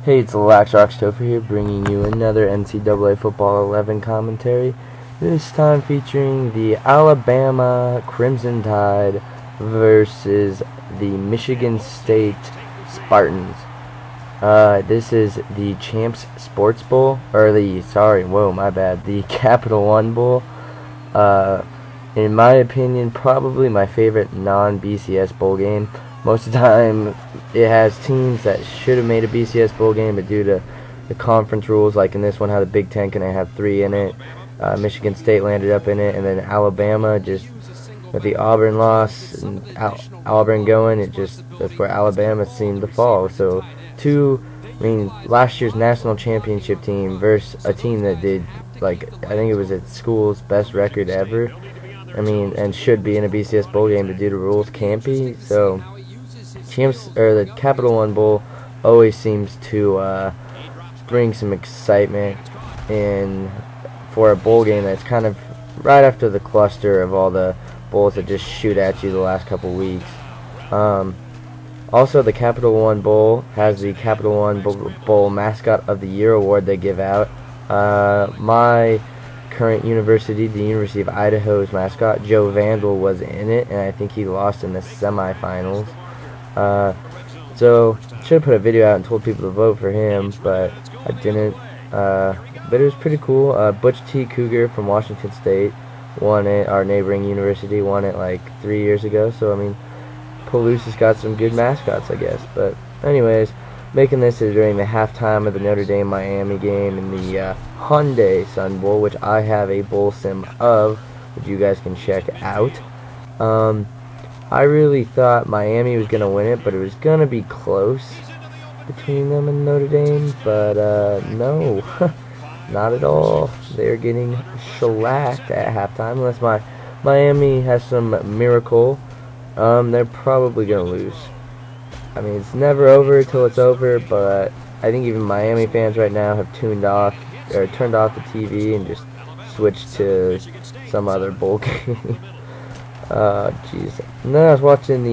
Hey, it's LaxRoxTopher here, bringing you another NCAA Football 11 commentary. This time featuring the Alabama Crimson Tide versus the Michigan State Spartans. This is the Champs Sports Bowl, or the Capital One Bowl. In my opinion, probably my favorite non-BCS bowl game. Most of the time, it has teams that should have made a BCS bowl game, but due to the conference rules, like in this one, how the Big Ten can have 3 in it, Michigan State landed up in it, and then Alabama, just with the Auburn loss and Auburn going, that's where Alabama seemed to fall. So, last year's national championship team versus a team that did, I think it was its school's best record ever. And should be in a BCS bowl game, but due to rules can't be. So, the Capital One Bowl always seems to bring some excitement for a bowl game that's kind of right after the cluster of all the bowls that just shoot at you the last couple weeks. Also, the Capital One Bowl has the Capital One Bowl Mascot of the Year award they give out. My current university, the University of Idaho's mascot, Joe Vandal, was in it, and I think he lost in the semifinals. So I should have put a video out and told people to vote for him, but I didn't. But it was pretty cool. Butch T. Cougar from Washington State won it. Our neighboring university won it like 3 years ago. So Palouse has got some good mascots, I guess. But anyways, making this is during the halftime of the Notre Dame-Miami game in the Hyundai Sun Bowl, which I have a bowl sim of, which you guys can check out. I really thought Miami was going to win it, but it was going to be close between them and Notre Dame, but no, not at all. They're getting shellacked at halftime, unless Miami has some miracle. They're probably going to lose. It's never over till it's over, but I think even Miami fans right now have turned off the TV and just switched to some other bowl game. Jeez. And then I was watching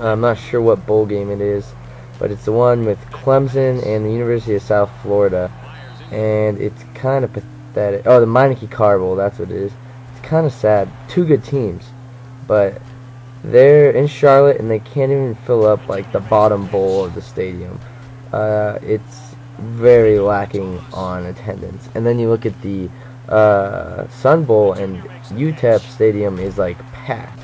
I'm not sure what bowl game it is, but it's the one with Clemson and the University of South Florida, and it's kind of pathetic. Oh, the Meineke Car Bowl, that's what it is. It's kind of sad. 2 good teams, but they're in Charlotte, and they can't even fill up the bottom bowl of the stadium. It's very lacking on attendance. And then you look at the Sun Bowl, and UTEP Stadium is packed.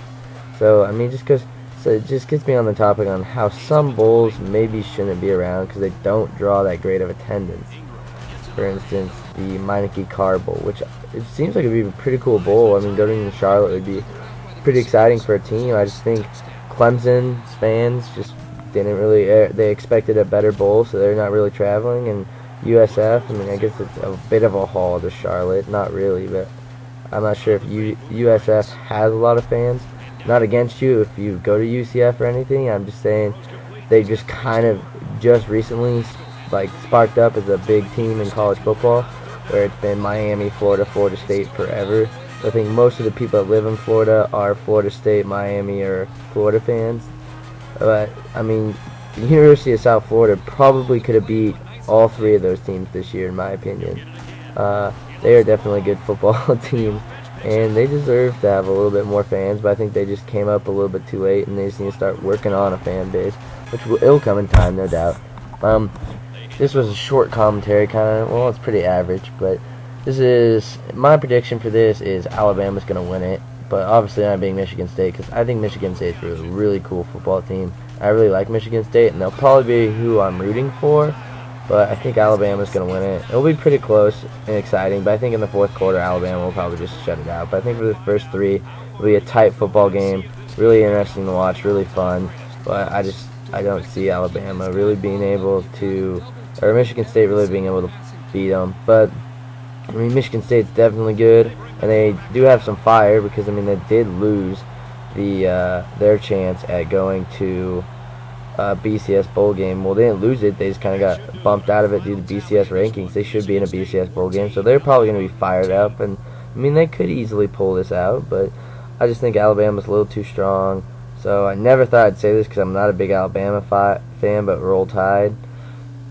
So it just gets me on the topic on how some bowls maybe shouldn't be around because they don't draw that great of attendance. For instance, the Meineke Car Bowl, which it seems like it would be a pretty cool bowl. Going to Charlotte would be pretty exciting for a team. I just think Clemson fans just didn't really they expected a better bowl, so they're not really traveling. And USF, I guess it's a bit of a haul to Charlotte. Not really, but I'm not sure if USF has a lot of fans. Not against you if you go to UCF or anything. I'm just saying they just kind of just recently sparked up as a big team in college football, where it's been Miami, Florida State forever. I think most of the people that live in Florida are Florida State, Miami, or Florida fans. But, the University of South Florida probably could have beat all 3 of those teams this year, in my opinion. They are definitely a good football team, and they deserve to have a little bit more fans, but I think they just came up a little bit too late, and they just need to start working on a fan base, which will come in time, no doubt. This was a short commentary, it's pretty average, but my prediction for this is Alabama's going to win it, but obviously not being Michigan State, because I think Michigan State's a really cool football team. I really like Michigan State, and they'll probably be who I'm rooting for, but I think Alabama's going to win it. It'll be pretty close and exciting, but I think in the 4th quarter, Alabama will probably just shut it out. But I think for the first 3, it'll be a tight football game, really interesting to watch, really fun, but I don't see Alabama really being able to, or Michigan State really being able to beat them, but Michigan State's definitely good, and they do have some fire because they did lose their chance at going to a BCS bowl game. Well, they didn't lose it; they just kind of got bumped out of it due to BCS rankings. They should be in a BCS bowl game, so they're probably going to be fired up. And they could easily pull this out, but I just think Alabama's a little too strong. So I never thought I'd say this because I'm not a big Alabama fan, but Roll Tide.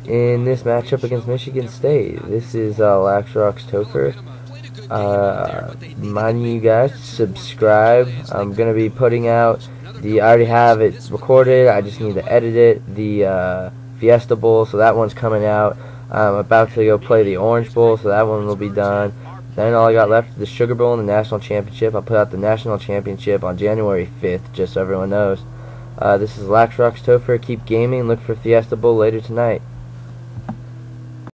in this matchup against Michigan State. This is LaxRoxTopher. Reminding you guys to subscribe. I'm going to be putting out I already have it recorded, I just need to edit it, the Fiesta Bowl, so that one's coming out. I'm about to go play the Orange Bowl, so that one will be done. Then all I got left is the Sugar Bowl and the National Championship. I'll put out the National Championship on January 5th, just so everyone knows. This is LaxRoxTopher. Keep gaming. Look for Fiesta Bowl later tonight.